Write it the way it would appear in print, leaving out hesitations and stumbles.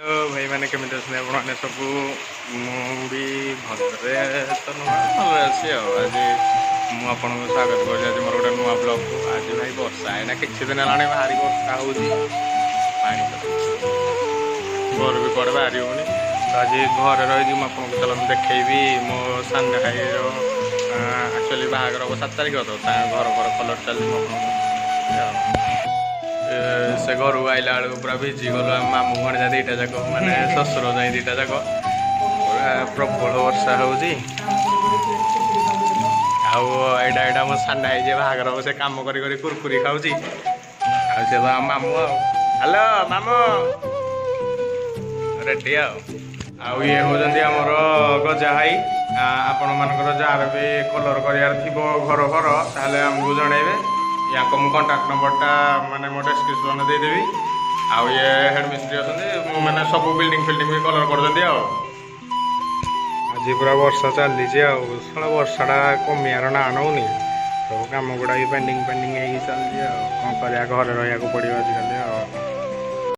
भाई मैंने केमी आपने सब भी भलरे तो नुआ भल अच्छी आज मुझे स्वागत करी आज मोर गोटे नुआ ब्लॉग को आज भाई वर्षा है किसी दिन है भारी वर्षा हो घर भी कड़े बाहरी होनी तो आज घर रही मुझे चल देखी मो सान भाई एक्चुअली बाहर हम 7 तारिख तो घर घर कलर चलती से घर आइला बेलू पूरा भिजी गलु मामू भणजा दीटा जाक माने शशुर जाई दीटा जाक पूरा प्रबल वर्षा होउची आईटा मो साना है बाहर से काम करी करी कुरकुरी खाऊची से मामू हेलो मामू रेडी ये होती आमर गजा भाई आपण मानकर जार भी कलर करार थी घर घर ताहले आमको जनइबे या मुझे कंटाक्ट नंबरटा माने मो डिस्क्रिप्शन दे देवी आउ ये हेड मिस्त्री अच्छा मैंने सब बिल्डिंग फिल्डिंग भी कलर कर आज पूरा वर्षा चली सारा वर्षाटा कमियार ना नौनी सब कम गुड़ा भी पेंडिंग चलती कौन कर घर रहा पड़ो आजिकल।